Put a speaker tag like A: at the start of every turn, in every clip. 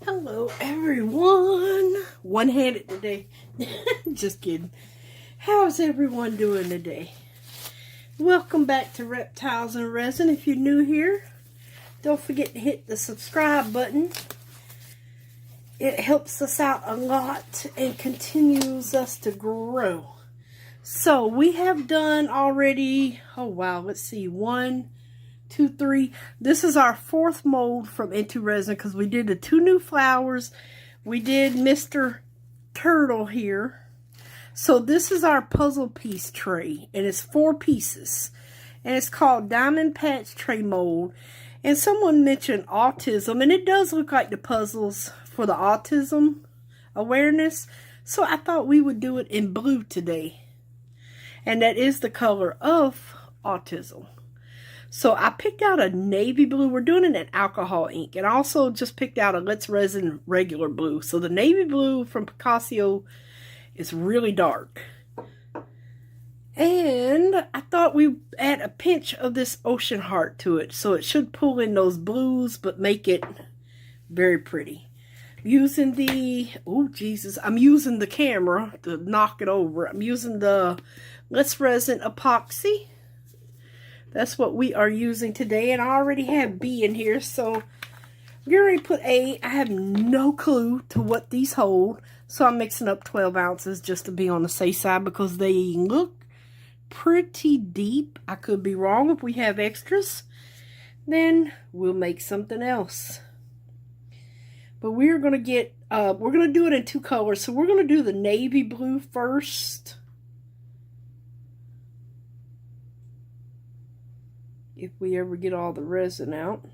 A: Hello everyone. One-handed today. Just kidding. How's everyone doing today? Welcome back to Reptiles and Resin. If you're new here, don't forget to hit the subscribe button. It helps us out a lot and continues us to grow. So we have done already, oh wow, let's see, 1, 2, 3. This is our 4th mold from intoresin because we did the 2 new flowers. We did Mr. Turtle here. So this is our puzzle piece tray, and it's 4 pieces, and it's called Diamond Patch Tray Mold. And someone mentioned autism, and it does look like the puzzles for the autism awareness. So I thought we would do it in blue today, and that is the color of autism. So I picked out a navy blue. We're doing it in alcohol ink. And I also just picked out a Let's Resin regular blue. So the navy blue from Picasso is really dark. And I thought we'd add a pinch of this ocean heart to it. So it should pull in those blues, but make it very pretty. Using the, oh Jesus, I'm using the camera to knock it over. I'm using the Let's Resin epoxy. That's what we are using today, and I already have B in here, so we already put A. I have no clue to what these hold, so I'm mixing up 12 ounces just to be on the safe side because they look pretty deep. I could be wrong. If we have extras, then we'll make something else. But we're going to get, we're going to do it in 2 colors, so we're going to do the navy blue first. If we ever get all the resin out.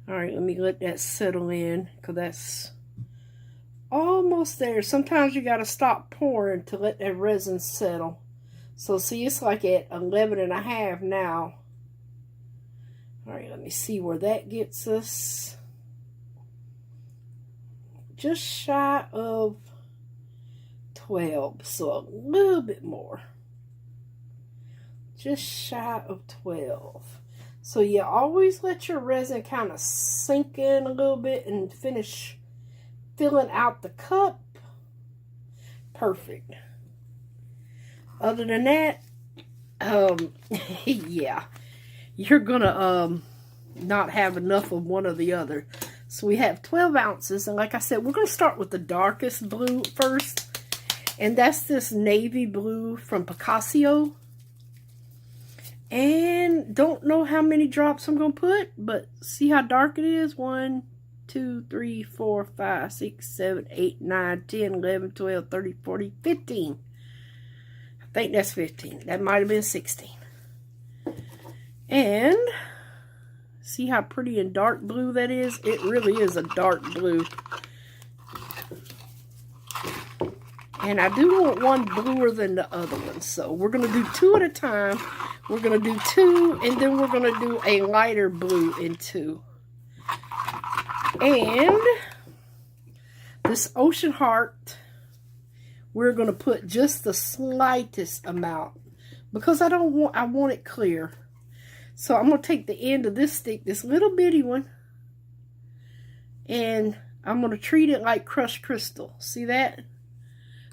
A: Alright, let me let that settle in, because that's almost there. Sometimes you got to stop pouring to let that resin settle. So see, it's like at 11.5 now. Alright, let me see where that gets us. Just shy of 12, so a little bit more. Just shy of 12. So you always let your resin kind of sink in a little bit and finish filling out the cup. Perfect. Other than that, yeah, you're gonna not have enough of one or the other. So we have 12 ounces, and like I said, we're gonna start with the darkest blue first. And that's this navy blue from Picasso. And don't know how many drops I'm going to put, but see how dark it is? 1, 2, 3, 4, 5, 6, 7, 8, 9, 10, 11, 12, 13, 14, 15. I think that's 15. That might have been 16. And see how pretty and dark blue that is? It really is a dark blue. And I do want one bluer than the other one. So we're going to do 2 at a time. We're going to do 2, and then we're going to do a lighter blue in 2. And this ocean heart, we're going to put just the slightest amount. Because I want it clear. So I'm going to take the end of this stick, this little bitty one. And I'm going to treat it like crushed crystal. See that?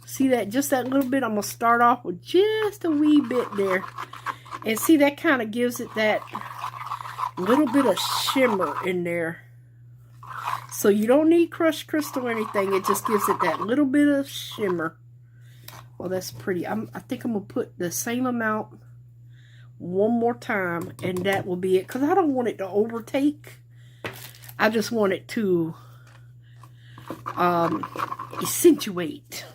A: See that? Just that little bit. I'm going to start off with just a wee bit there. And see, that kind of gives it that little bit of shimmer in there. So you don't need crushed crystal or anything. It just gives it that little bit of shimmer. Well, that's pretty. I think I'm going to put the same amount one more time. And that will be it. Because I don't want it to overtake. I just want it to accentuate.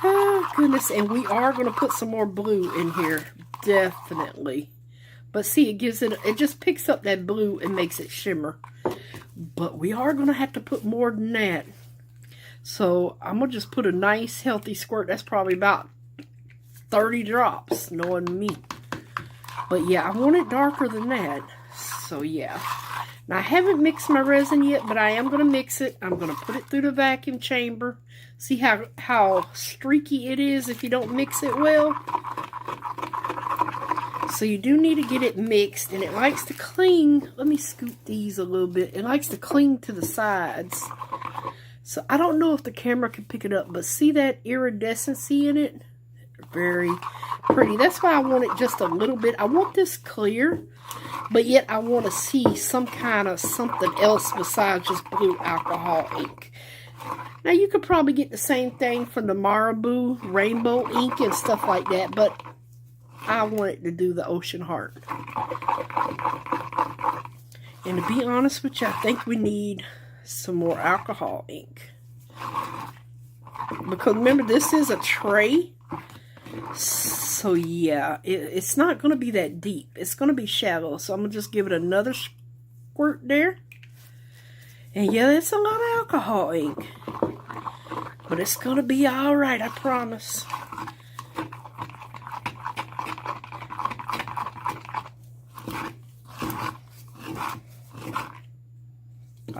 A: Oh goodness, and we are going to put some more blue in here, definitely. But see, it just picks up that blue and makes it shimmer. But we are going to have to put more than that. So I'm going to just put a nice healthy squirt. That's probably about 30 drops, knowing me. But yeah, I want it darker than that. So yeah. Now I haven't mixed my resin yet, but I am going to mix it. I'm going to put it through the vacuum chamber. See how streaky it is if you don't mix it well? So you do need to get it mixed, and it likes to cling. Let me scoop these a little bit. It likes to cling to the sides. So I don't know if the camera can pick it up, but see that iridescency in it? Very pretty. That's why I want it just a little bit. I want this clear, but yet I want to see some kind of something else besides just blue alcohol ink. Now you could probably get the same thing from the Marabou rainbow ink and stuff like that, but I wanted to do the Ocean Heart. And to be honest with you, I think we need some more alcohol ink. Because remember, this is a tray. So yeah, it's not going to be that deep. It's going to be shallow. So I'm going to just give it another squirt there. And yeah, it's a lot of alcohol ink. But it's going to be alright, I promise.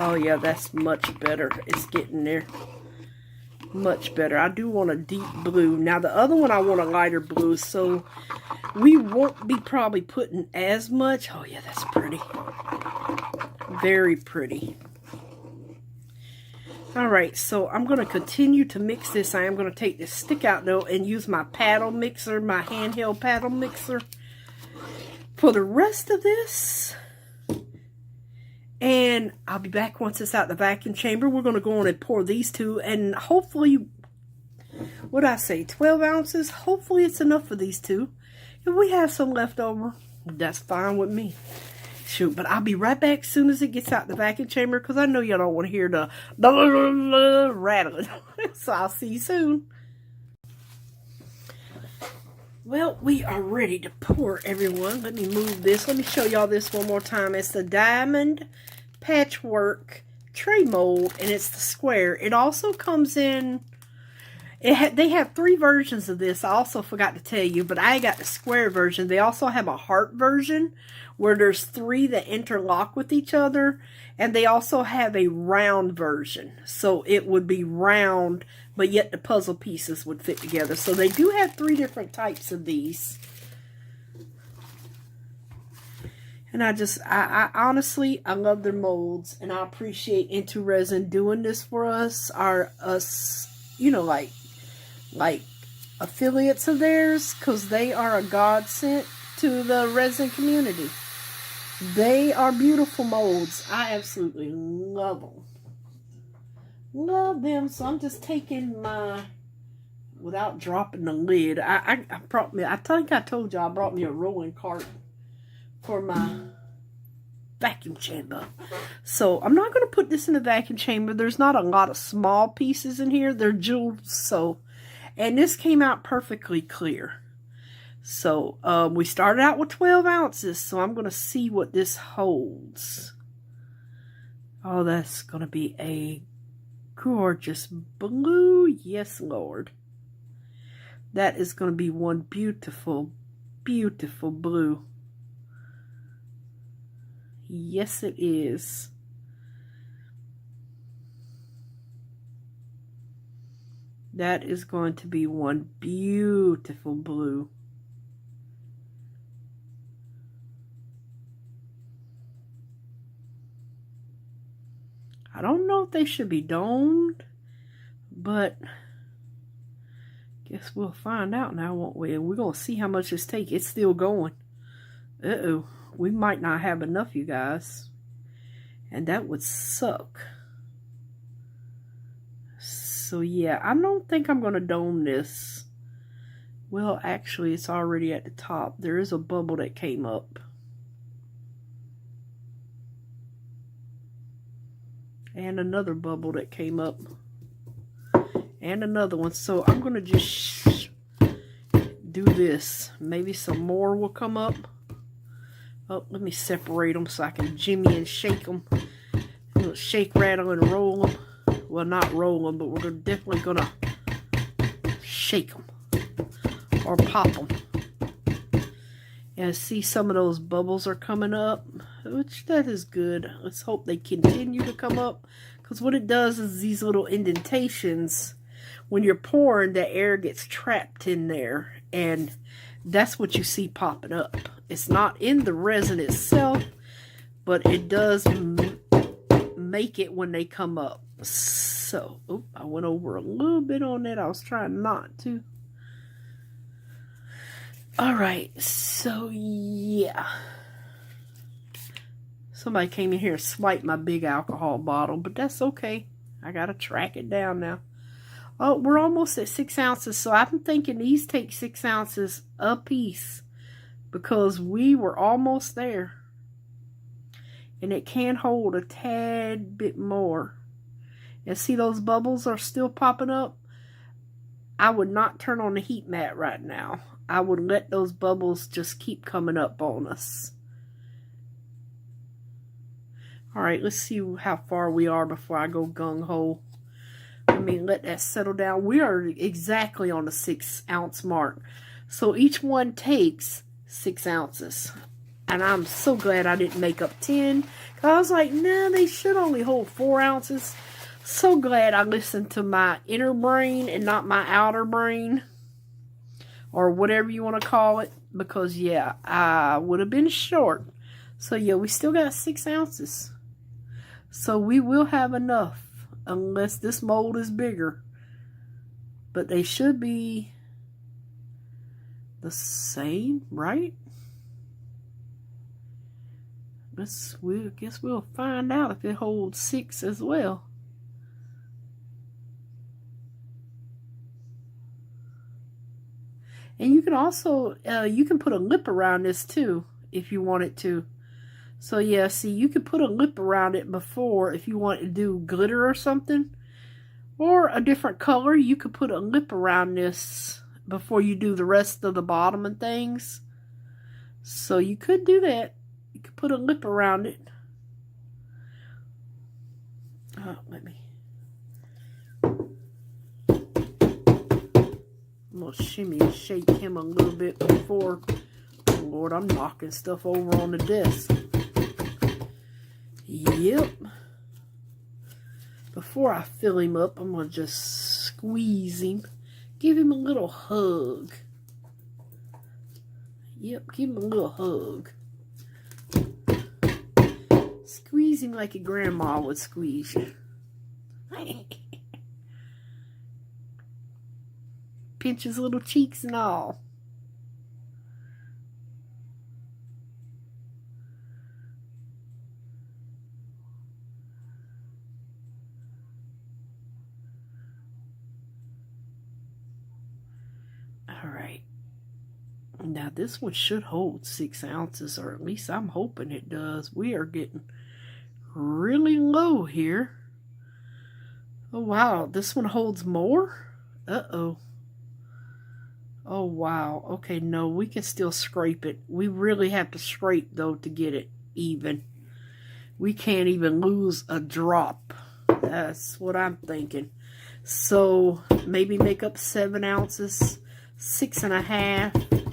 A: Oh yeah, that's much better. It's getting there. Much better. I do want a deep blue. Now the other one I want a lighter blue, so we won't be probably putting as much. Oh yeah, that's pretty. Very pretty. Alright, so I'm going to continue to mix this. I am going to take this stick out though and use my paddle mixer, my handheld paddle mixer for the rest of this. And I'll be back once it's out the vacuum chamber. We're going to go on and pour these two. And hopefully, what did I say, 12 ounces? Hopefully it's enough for these two. If we have some left over, that's fine with me. Shoot, but I'll be right back as soon as it gets out the vacuum chamber. Because I know y'all don't want to hear the rattling. So I'll see you soon. Well, we are ready to pour, everyone. Let me move this. Let me show y'all this one more time. It's the Diamond Patchwork Tray Mold, and it's the square. It also comes in... they have 3 versions of this. I also forgot to tell you, but I got the square version. They also have a heart version where there's 3 that interlock with each other. And they also have a round version. So it would be round, but yet the puzzle pieces would fit together. So they do have 3 different types of these. And I honestly, I love their molds. And I appreciate intoresin doing this for us. You know, like affiliates of theirs. Because they are a godsend to the resin community. They are beautiful molds. I absolutely love them. Love them. So I'm just taking my, without dropping the lid, I think I told you I brought me a rolling cart for my vacuum chamber. So I'm not going to put this in the vacuum chamber. There's not a lot of small pieces in here. They're jewels. So, and this came out perfectly clear. So, we started out with 12 ounces, so I'm going to see what this holds. Oh, that's going to be a gorgeous blue. Yes, Lord. That is going to be one beautiful, beautiful blue. Yes, it is. That is going to be one beautiful blue. I don't know if they should be domed, but guess we'll find out now, won't we? And we're going to see how much this takes. It's still going. Uh-oh. We might not have enough, you guys. And that would suck. So, yeah, I don't think I'm going to dome this. Well, actually, it's already at the top. There is a bubble that came up. And another bubble that came up. And another one. So I'm going to just do this. Maybe some more will come up. Oh, let me separate them so I can jimmy and shake them. Shake, rattle, and roll them. Well, not roll them, but we're definitely going to shake them. Or pop them. And see, some of those bubbles are coming up, which that is good. Let's hope they continue to come up, because what it does is these little indentations, when you're pouring, the air gets trapped in there, and that's what you see popping up. It's not in the resin itself, but it does make it when they come up. So, I went over a little bit on that. I was trying not to. Alright, so yeah. Somebody came in here and swiped my big alcohol bottle, but that's okay. I gotta track it down now. Oh, we're almost at 6 ounces, so I'm thinking these take 6 ounces a piece because we were almost there. And it can hold a tad bit more. And see, those bubbles are still popping up. I would not turn on the heat mat right now. I would let those bubbles just keep coming up on us. Alright, let's see how far we are before I go gung-ho. I mean, let that settle down. We are exactly on the 6 ounce mark. So each one takes 6 ounces. And I'm so glad I didn't make up 10. Cause I was like, nah, they should only hold 4 ounces. So glad I listened to my inner brain and not my outer brain. Or whatever you want to call it. Because, yeah, I would have been short. So, yeah, we still got 6 ounces. So, we will have enough. Unless this mold is bigger. But they should be the same, right? I guess we'll find out if it holds 6 as well. And you can also, you can put a lip around this too, if you wanted to. So yeah, see, you could put a lip around it before if you want to do glitter or something. Or a different color, you could put a lip around this before you do the rest of the bottom and things. So you could do that. You could put a lip around it. Let me. I'm going to shimmy and shake him a little bit before. Oh Lord, I'm knocking stuff over on the desk. Yep. Before I fill him up, I'm going to just squeeze him. Give him a little hug. Yep, give him a little hug. Squeeze him like your grandma would squeeze you. Pinch his little cheeks and all. Alright. Now this one should hold 6 ounces, or at least I'm hoping it does. We are getting really low here. Oh wow, this one holds more? Uh-oh. Oh wow. Okay, no, we can still scrape it. We really have to scrape though to get it even. We can't even lose a drop. That's what I'm thinking. So maybe make up 7 ounces, 6.5.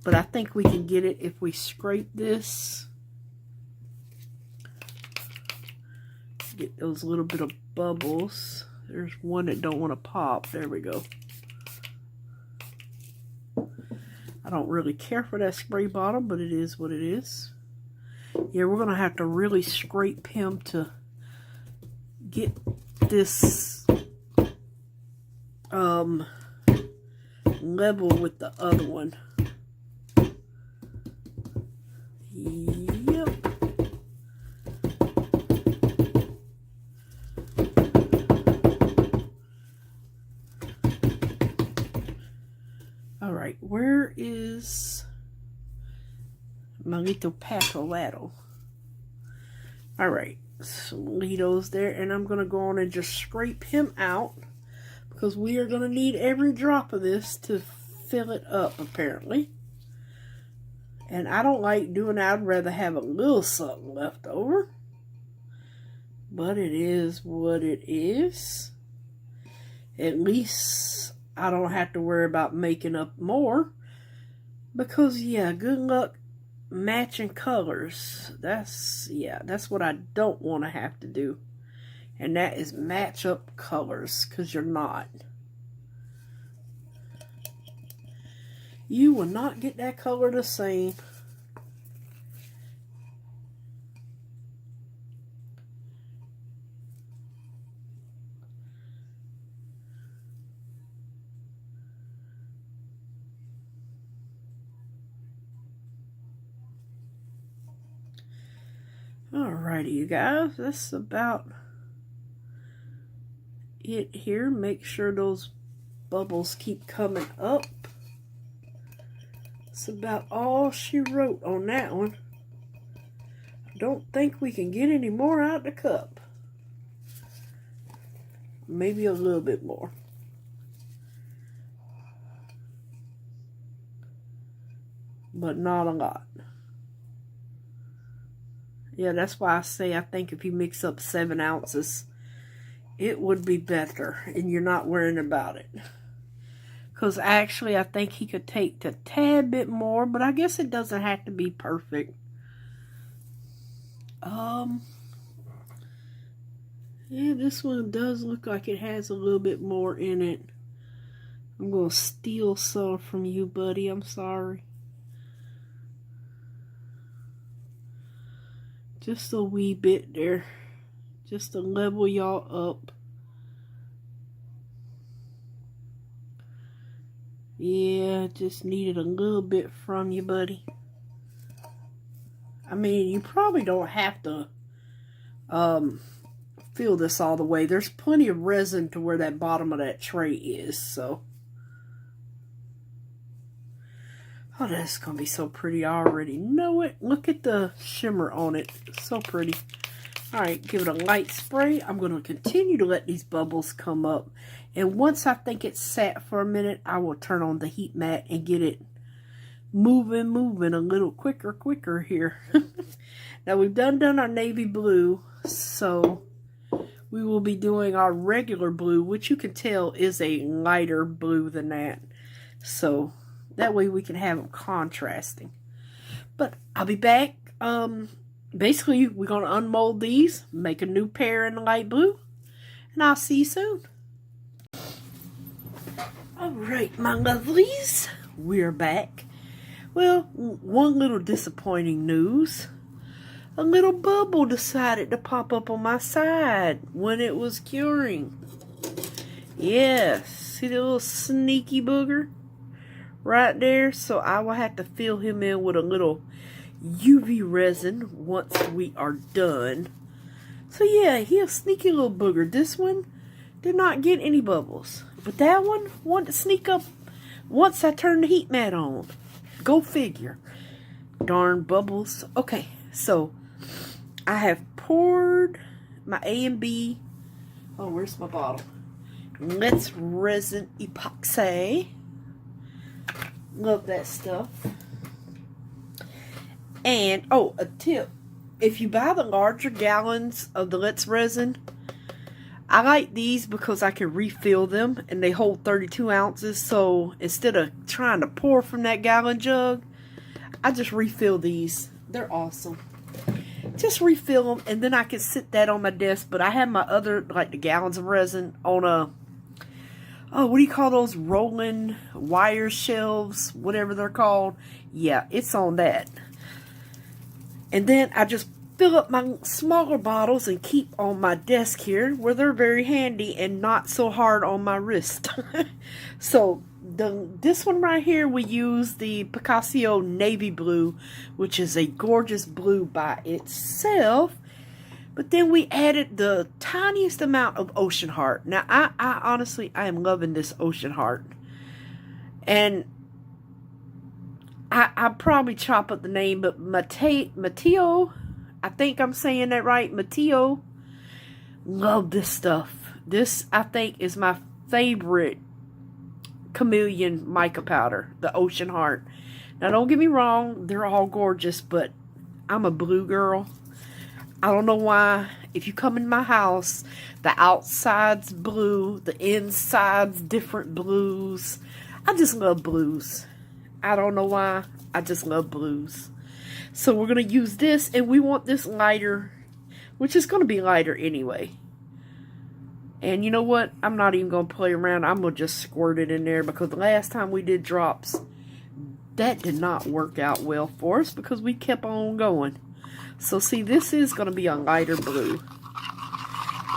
A: But I think we can get it if we scrape this. Get those little bit of bubbles. There's one that don't want to pop. There we go. I don't really care for that spray bottle, but it is what it is. Yeah, we're going to have to really scrape him to get this level with the other one. Yep. Alright, where is my little pack-a-lattle? Alright, so leave those there, and I'm going to go on and just scrape him out, because we are going to need every drop of this to fill it up, apparently. And I don't like doing that. I'd rather have a little something left over. But it is what it is. At least I don't have to worry about making up more. Because, yeah, good luck matching colors. That's what I don't want to have to do. And that is match up colors. Because you're not. You will not get that color the same. Alrighty, you guys, that's about it here. Make sure those bubbles keep coming up. That's about all she wrote on that one. I don't think we can get any more out the cup. Maybe a little bit more. But not a lot. Yeah, that's why I say I think if you mix up 7 ounces, it would be better. And you're not worrying about it. Because actually, I think he could take a tad bit more. But I guess it doesn't have to be perfect. Yeah, this one does look like it has a little bit more in it. I'm going to steal some from you, buddy. I'm sorry. Just a wee bit there. Just to level y'all up. Yeah, just needed a little bit from you, buddy. I mean, you probably don't have to fill this all the way. There's plenty of resin to where that bottom of that tray is, so. Oh, that's going to be so pretty. I already know it. Look at the shimmer on it. It's so pretty. Alright, give it a light spray. I'm going to continue to let these bubbles come up. And once I think it's sat for a minute, I will turn on the heat mat and get it moving a little quicker here. Now, we've done our navy blue. So, we will be doing our regular blue, which you can tell is a lighter blue than that. So, that way we can have them contrasting. But I'll be back. Basically, we're going to unmold these, make a new pair in the light blue, and I'll see you soon. Alright, my lovelies, we're back. Well, one little disappointing news. A little bubble decided to pop up on my side when it was curing. Yes, see the little sneaky booger? Right there, so I will have to fill him in with a little UV resin once we are done. So yeah, he's a sneaky little booger. This one did not get any bubbles, but that one wanted to sneak up once I turned the heat mat on. Go figure. Darn bubbles. Okay, so I have poured my A and B. Oh, where's my bottle? Let's Resin Epoxy. Love that stuff. And, oh, a tip. If you buy the larger gallons of the Let's Resin, I like these because I can refill them and they hold 32 ounces. So, instead of trying to pour from that gallon jug, I just refill these. They're awesome. Just refill them and then I can sit that on my desk. But I have my other, like the gallons of resin on a, oh, what do you call those rolling wire shelves? Whatever they're called. Yeah, it's on that. And then I just fill up my smaller bottles and keep on my desk here where they're very handy and not so hard on my wrist. So this one right here, we use the Picasso Navy Blue, which is a gorgeous blue by itself. But then we added the tiniest amount of Ocean Heart. Now, I honestly, I am loving this Ocean Heart. And I probably chop up the name, but Mateo, I think I'm saying that right, Mateo, love this stuff. This, I think, is my favorite chameleon mica powder, the Ocean Heart. Now, don't get me wrong, they're all gorgeous, but I'm a blue girl. I don't know why. If you come in my house, the outside's blue, the inside's different blues. I just love blues. I don't know why. I just love blues. So we're going to use this, and we want this lighter, which is going to be lighter anyway. And you know what? I'm not even going to play around. I'm going to just squirt it in there because the last time we did drops, that did not work out well for us because we kept on going. So see, this is going to be a lighter blue.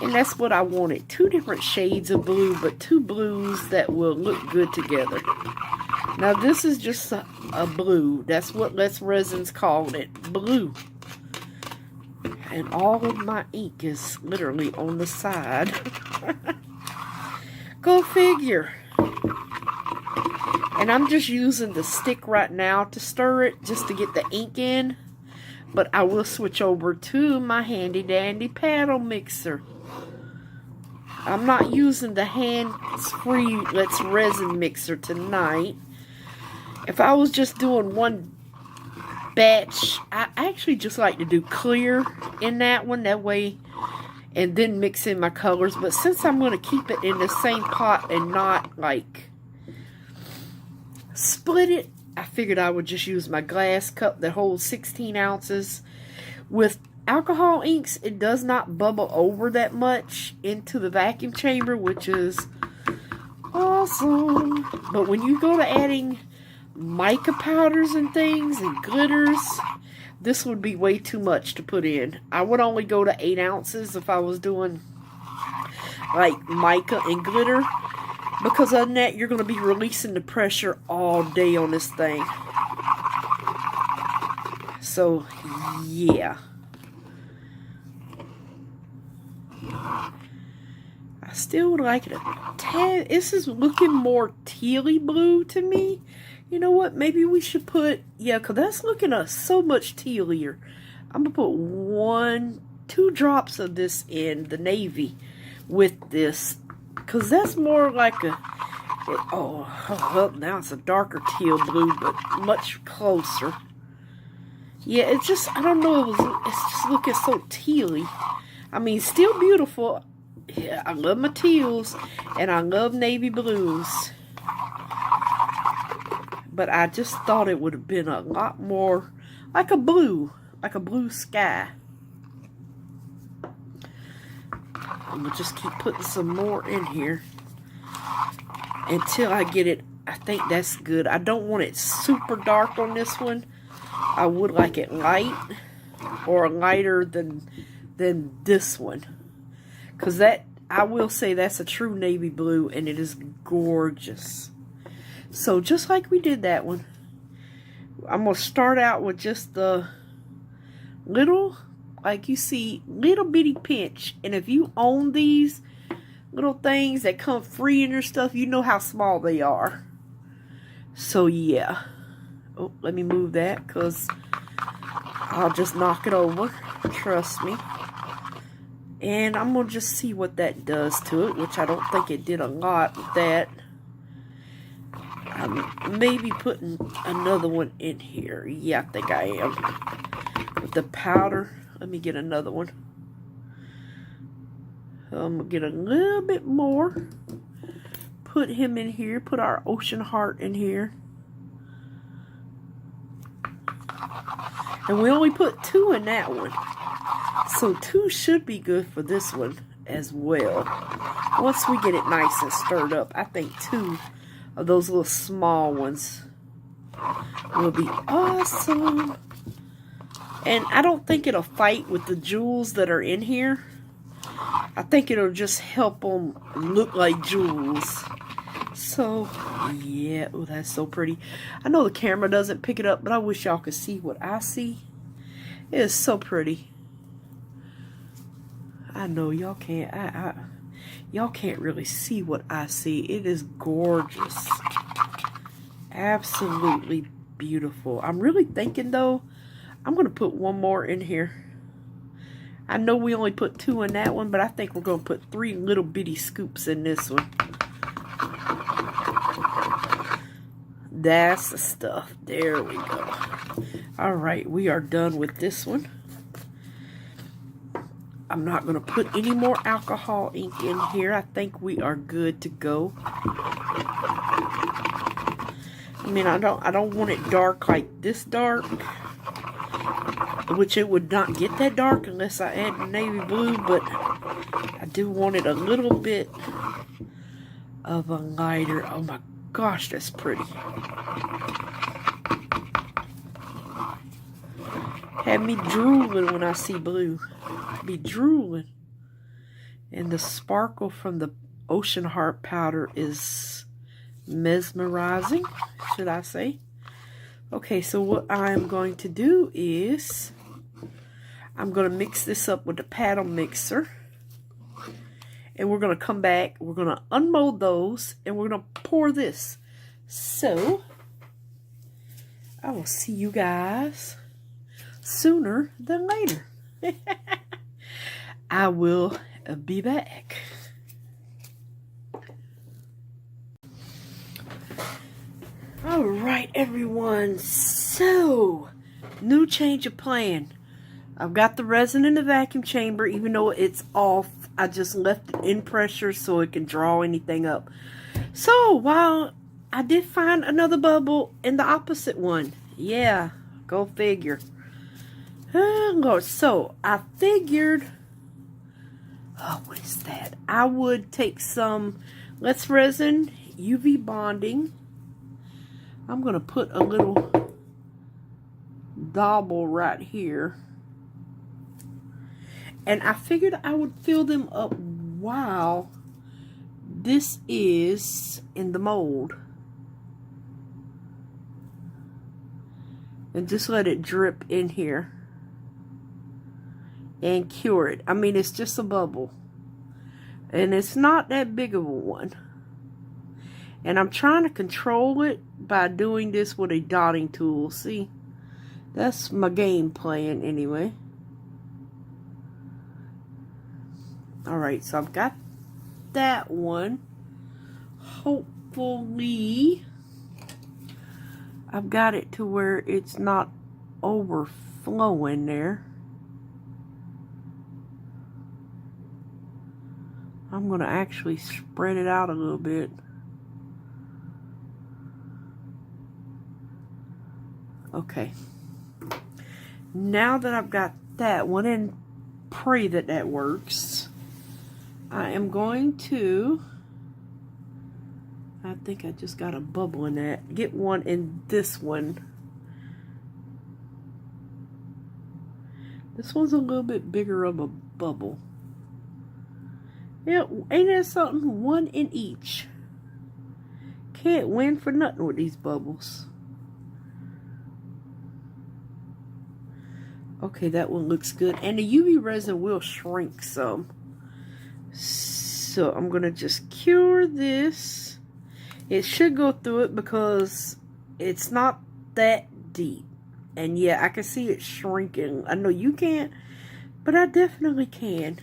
A: And that's what I wanted. 2 different shades of blue, but 2 blues that will look good together. Now this is just a blue. That's what Let's Resin's calling it. Blue. And all of my ink is literally on the side. Go figure. And I'm just using the stick right now to stir it, just to get the ink in. But I will switch over to my handy dandy paddle mixer. I'm not using the hands-free Let's Resin mixer tonight. If I was just doing one batch, I actually just like to do clear in that one, that way, and then mix in my colors. But since I'm going to keep it in the same pot and not like split it, I figured I would just use my glass cup that holds 16 ounces. With alcohol inks, it does not bubble over that much into the vacuum chamber, which is awesome. But when you go to adding mica powders and things and glitters, this would be way too much to put in. I would only go to 8 ounces if I was doing like mica and glitter, because other than that, you're going to be releasing the pressure all day on this thing. So yeah, I still would like it a tad. This is looking more tealy blue to me. You know what? Maybe we should put, yeah, because that's looking so much tealier. I'm going to put 2 drops of this in the navy with this, because that's more like a, well, now it's a darker teal blue, but much closer. Yeah, it's just, I don't know, it's just looking so tealy. I mean, still beautiful. Yeah, I love my teals, and I love navy blues. But I just thought it would have been a lot more like a blue sky. I'm going to just keep putting some more in here until I get it. I think that's good. I don't want it super dark on this one. I would like it light, or lighter than this one. Because that, I will say, that's a true navy blue, and it is gorgeous. So just like we did that one, I'm going to start out with just the little, like you see, little bitty pinch. And if you own these little things that come free in your stuff, you know how small they are. So yeah. Oh, let me move that, because I'll just knock it over. Trust me. And I'm going to just see what that does to it, which I don't think it did a lot with that. I'm maybe putting another one in here. Yeah, I think I am. With the powder. Let me get another one. I'm going to get a little bit more. Put him in here. Put our ocean heart in here. And we only put 2 in that one. So 2 should be good for this one as well. Once we get it nice and stirred up, I think 2 of those little small ones will be awesome. And I don't think it'll fight with the jewels that are in here. I think it'll just help them look like jewels. So, yeah. Oh, that's so pretty. I know the camera doesn't pick it up, but I wish y'all could see what I see. It is so pretty. I know y'all can't. Y'all can't really see what I see. It is gorgeous. Absolutely beautiful. I'm really thinking, though, I'm going to put 1 more in here. I know we only put 2 in that one, but I think we're going to put 3 little bitty scoops in this one. That's the stuff. There we go. Alright, we are done with this one. I'm not going to put any more alcohol ink in here. I think we are good to go. I mean, I don't want it dark like this dark, which it would not get that dark unless I add the navy blue, but I do want it a little bit of a lighter. Oh my gosh, that's pretty. Had me drooling when I see blue. Be drooling. And the sparkle from the ocean heart powder is mesmerizing, should I say. Okay, so what I'm going to do is I'm going to mix this up with the paddle mixer. And we're going to come back. We're going to unmold those. And we're going to pour this. So, I will see you guys sooner than later. I will be back. All right, everyone. So, new change of plan. I've got the resin in the vacuum chamber, even though it's off. I just left it in pressure so it can draw anything up. So, while I did find another bubble in the opposite one. Yeah, go figure. Oh, Lord. So, I figured, oh, what is that? I would take some Let's Resin UV bonding. I'm going to put a little dauble right here. And I figured I would fill them up while this is in the mold. And just let it drip in here. And cure it. I mean, it's just a bubble. And it's not that big of a one. And I'm trying to control it by doing this with a dotting tool. See? That's my game plan anyway. Alright, so I've got that one. Hopefully, I've got it to where it's not overflowing there. I'm going to actually spread it out a little bit. Okay. Now that I've got that one, and pray that that works, I am going to, I think I just got a bubble in that. Get one in this one. This one's a little bit bigger of a bubble. Yeah, ain't that something? One in each. Can't win for nothing with these bubbles. Okay, that one looks good. And the UV resin will shrink some. So I'm going to just cure this. It should go through it because it's not that deep. And yeah, I can see it shrinking. I know you can't, but I definitely can.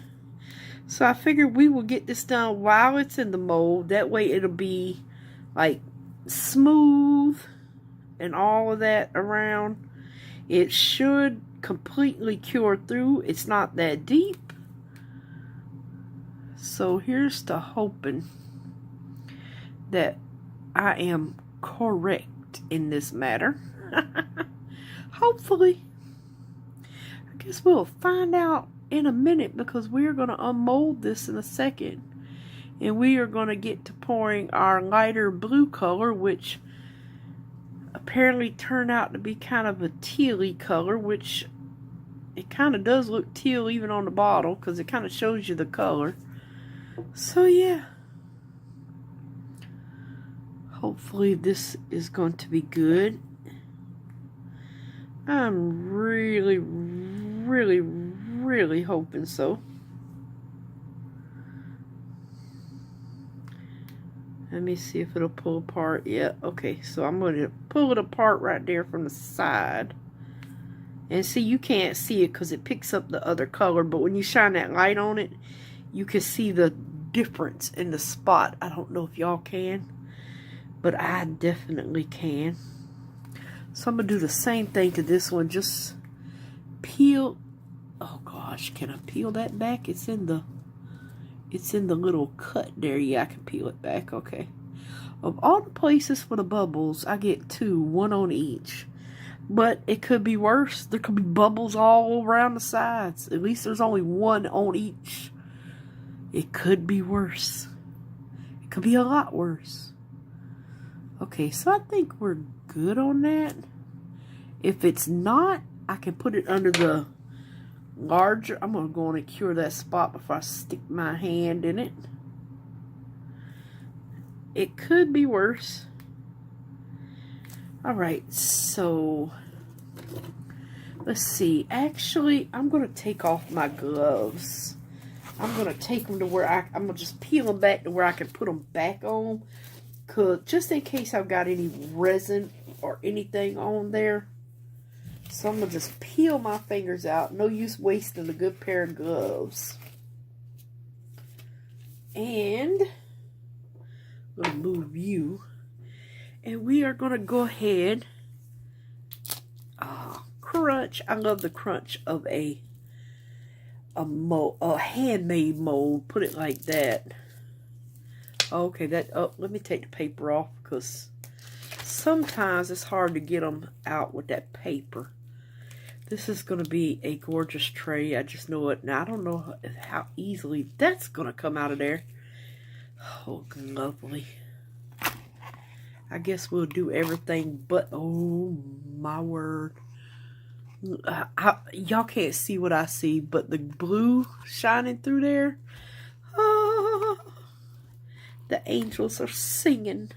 A: So I figured we will get this done while it's in the mold. That way it'll be like smooth and all of that around. It should completely cure through. It's not that deep. So here's to hoping that I am correct in this matter. Hopefully. I guess we'll find out in a minute, because we're going to unmold this in a second. And we are going to get to pouring our lighter blue color, which apparently turned out to be kind of a tealy color, which it kind of does look teal even on the bottle, because it kind of shows you the color. So yeah, hopefully this is going to be good. I'm really hoping so. Let me see if it'll pull apart. Yeah, okay, so I'm going to pull it apart right there from the side. And see, you can't see it because it picks up the other color, but when you shine that light on it, you can see the difference in the spot. I don't know if y'all can, but I definitely can. So I'm going to do the same thing to this one. Just peel. Oh gosh, can I peel that back? It's in the little cut there. Yeah, I can peel it back. Okay. Of all the places for the bubbles, I get two, one on each. But it could be worse. There could be bubbles all around the sides. At least there's only one on each. It could be worse. It could be a lot worse. Okay, so I think we're good on that. If it's not, I can put it under the larger. I'm going to go on and cure that spot before I stick my hand in it. It could be worse. Alright, so let's see. Actually, I'm going to take off my gloves. I'm going to take them to where I'm going to just peel them back to where I can put them back on. Cause just in case I've got any resin or anything on there. So I'm going to just peel my fingers out. No use wasting a good pair of gloves. And I'm going to move you. And we are going to go ahead. Crunch. I love the crunch of a handmade mold. Put it like that. Okay, let me take the paper off because sometimes it's hard to get them out with that paper. This is going to be a gorgeous tray. I just know it. Now, I don't know how easily that's going to come out of there. Oh, lovely. I guess we'll do everything but, oh, my word. Y'all can't see what I see, but the blue shining through there. Oh, the angels are singing.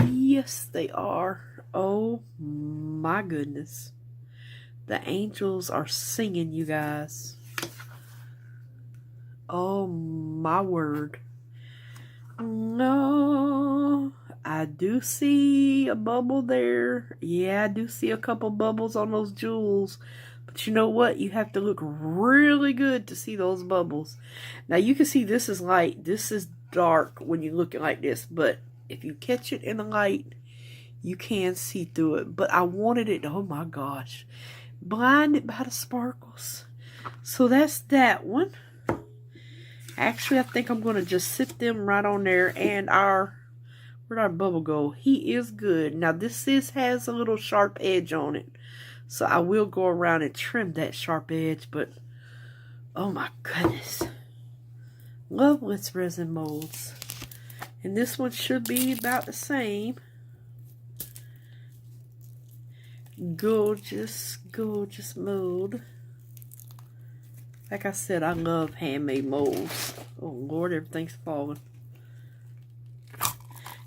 A: Yes, they are. Oh, my goodness. The angels are singing, you guys. Oh, my word. No, I do see a bubble there. Yeah, I do see a couple bubbles on those jewels. But you know what? You have to look really good to see those bubbles. Now, you can see this is light. This is dark when you look at it like this. But if you catch it in the light, you can see through it. But I wanted it, oh my gosh, blinded by the sparkles. So that's that one. Actually, I think I'm going to just sit them right on there. And where'd our bubble go? He is good. Now, this has a little sharp edge on it. So I will go around and trim that sharp edge. But, oh my goodness. Loveless resin molds. And this one should be about the same. Gorgeous, gorgeous mold. Like I said, I love handmade molds. Oh Lord, everything's falling.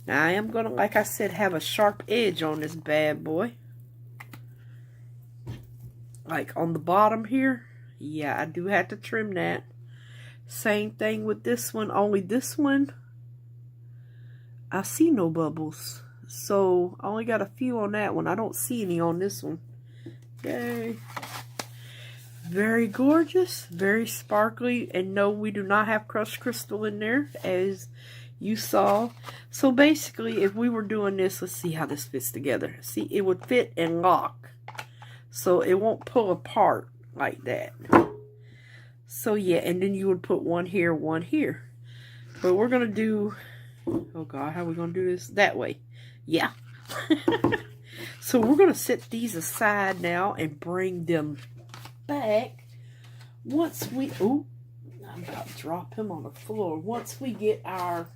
A: Now I am going to, like I said, have a sharp edge on this bad boy. Like on the bottom here. Yeah, I do have to trim that. Same thing with this one. Only this one, I see no bubbles. So I only got a few on that one. I don't see any on this one. Yay. Very gorgeous, very sparkly, and no, we do not have crushed crystal in there, as you saw. So basically, if we were doing this, let's see how this fits together. See, it would fit and lock, so it won't pull apart like that. So yeah, and then you would put one here, one here. But we're going to do, oh God, how are we going to do this? That way. Yeah. So we're going to set these aside now and bring them back once we, oh, I'm about to drop him on the floor. Once we get our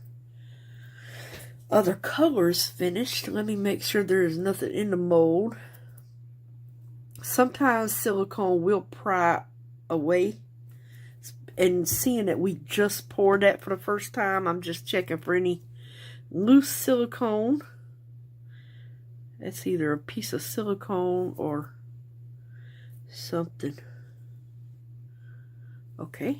A: other colors finished, let me make sure there is nothing in the mold. Sometimes silicone will pry away, and seeing that we just poured that for the first time, I'm just checking for any loose silicone. That's either a piece of silicone or something. Okay.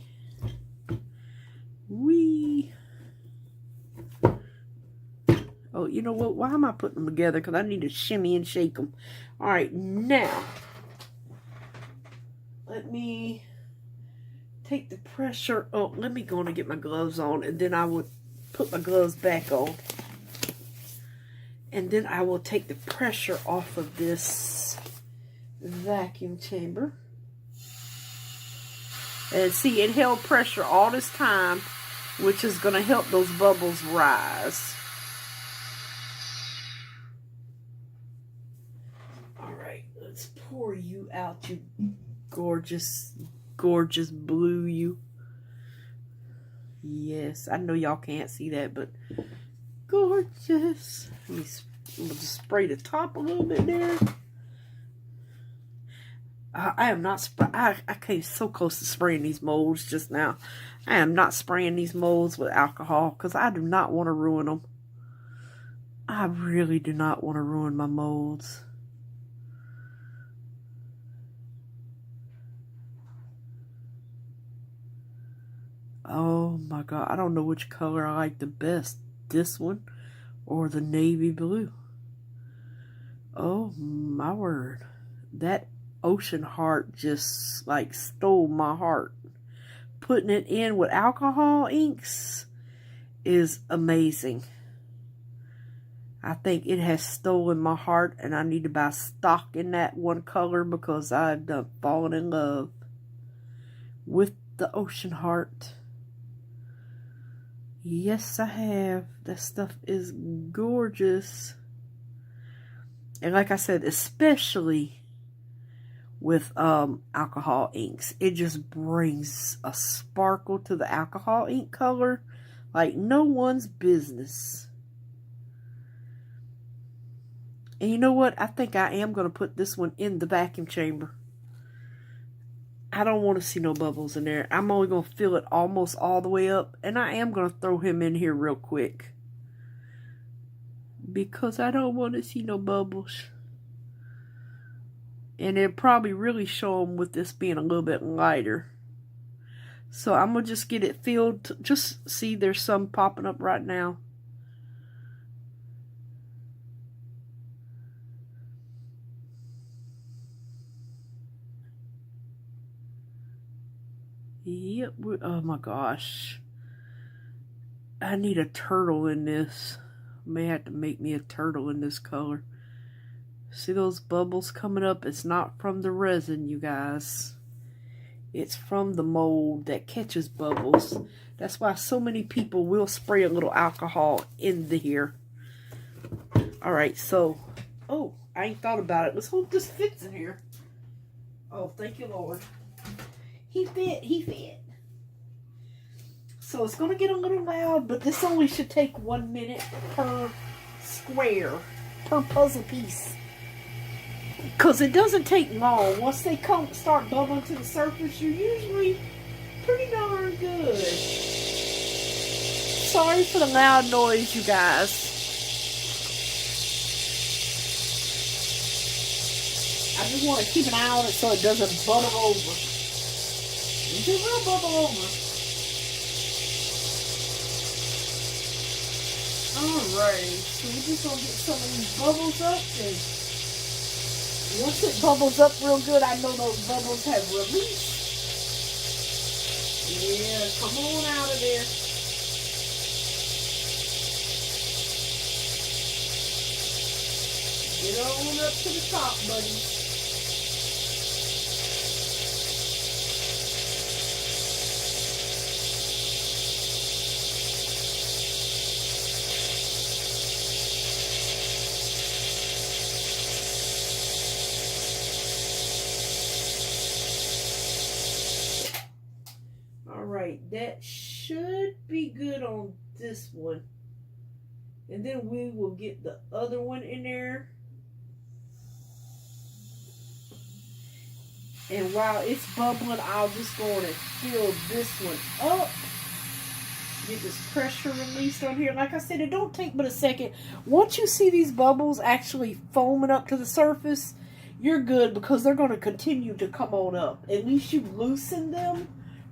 A: Oh, you know what? Why am I putting them together? Because I need to shimmy and shake them. All right, now let me take the pressure. Oh, let me go on and get my gloves on, and then I would put my gloves back on. And then I will take the pressure off of this vacuum chamber. And see, it held pressure all this time, which is going to help those bubbles rise. Alright, let's pour you out, you gorgeous, gorgeous blue you. Yes, I know y'all can't see that, but gorgeous. Let me just spray the top a little bit there. I am not, I came so close to spraying these molds just now. I am not spraying these molds with alcohol because I do not want to ruin them. I really do not want to ruin my molds. Oh my God, I don't know which color I like the best. This one or the navy blue. Oh my word. That ocean heart just like stole my heart. Putting it in with alcohol inks is amazing. I think it has stolen my heart, and I need to buy stock in that one color because I've done fallen in love with the ocean heart. Yes, I have. That stuff is gorgeous. And like I said, especially with alcohol inks, it just brings a sparkle to the alcohol ink color like no one's business. And you know what? I think I am going to put this one in the vacuum chamber. I don't want to see no bubbles in there. I'm only going to fill it almost all the way up. And I am going to throw him in here real quick, because I don't want to see no bubbles. And it'll probably really show them with this being a little bit lighter. So I'm going to just get it filled. Just see, there's some popping up right now. Yep. Oh my gosh. I need a turtle in this. I may have to make me a turtle in this color. See those bubbles coming up? It's not from the resin, you guys. It's from the mold that catches bubbles. That's why so many people will spray a little alcohol in here. Alright, so... Oh, I ain't thought about it. Let's hope this fits in here. Oh, thank you, Lord. He fit. He fit. So it's going to get a little loud, but this only should take 1 minute per square, per puzzle piece. Because it doesn't take long. Once they start bubbling to the surface, you're usually pretty darn good. Sorry for the loud noise, you guys. I just want to keep an eye on it so it doesn't bubble over. It will bubble over. Alright, so we're just going to get some of these bubbles up, and once it bubbles up real good, I know those bubbles have released. Yeah, come on out of there. Get on up to the top, buddy. Alright, that should be good on this one. And then we will get the other one in there. And while it's bubbling, I'll just go on and fill this one up. Get this pressure released on here. Like I said, it don't take but a second. Once you see these bubbles actually foaming up to the surface, you're good, because they're going to continue to come on up. At least you loosen them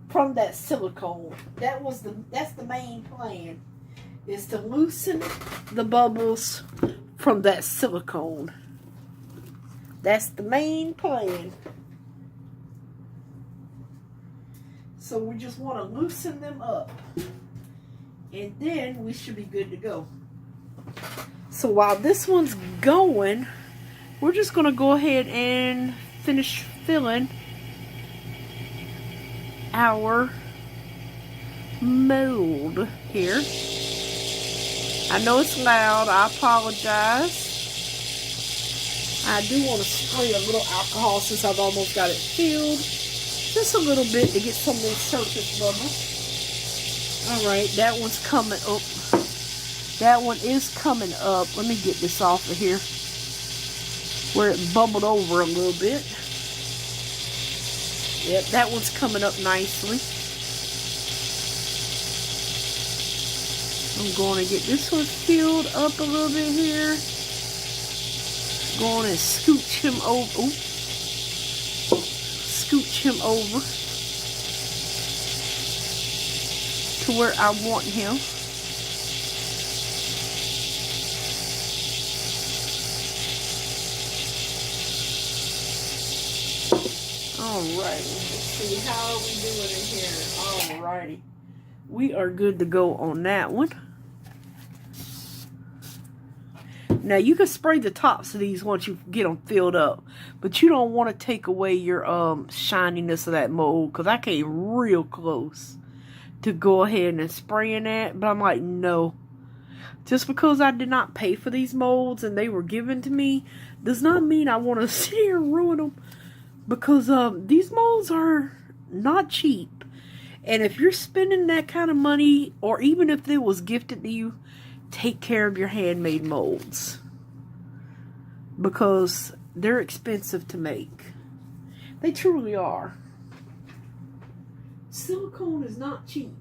A: from that silicone. That's the main plan, is to loosen the bubbles from that silicone. That's the main plan. So we just want to loosen them up, and then we should be good to go. So while this one's going, we're just going to go ahead and finish filling our mold here. I know it's loud. I apologize. I do want to spray a little alcohol since I've almost got it filled. Just a little bit to get some of those surface bubbles. Alright, that one's coming up. That one is coming up. Let me get this off of here, where it bubbled over a little bit. Yep, that one's coming up nicely. I'm going to get this one filled up a little bit here. Going and scooch him over. Ooh. Scooch him over to where I want him. Alrighty, let's see, how are we doing in here? Alrighty, we are good to go on that one. Now you can spray the tops of these once you get them filled up, but you don't want to take away your shininess of that mold, because I came real close to go ahead and spraying that, but I'm like, no. Just because I did not pay for these molds and they were given to me does not mean I want to sit here and ruin them. Because these molds are not cheap. And if you're spending that kind of money, or even if it was gifted to you, take care of your handmade molds. Because they're expensive to make. They truly are. Silicone is not cheap.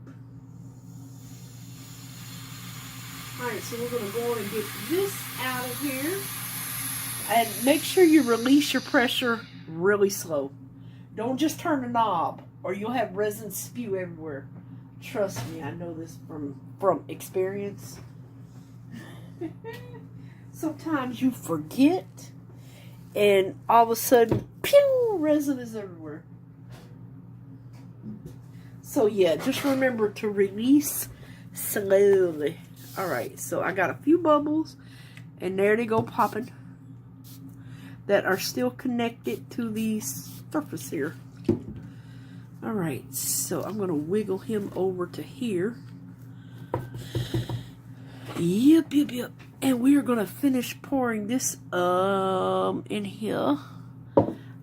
A: Alright, so we're going to go on and get this out of here. And make sure you release your pressure really slow. Don't just turn the knob or you'll have resin spew everywhere. Trust me, I know this from experience. Sometimes you forget and all of a sudden, pew, resin is everywhere. So yeah, just remember to release slowly. Alright, so I got a few bubbles and there they go popping. That are still connected to the surface here. Alright, so I'm going to wiggle him over to here. Yep. And we are going to finish pouring this in here.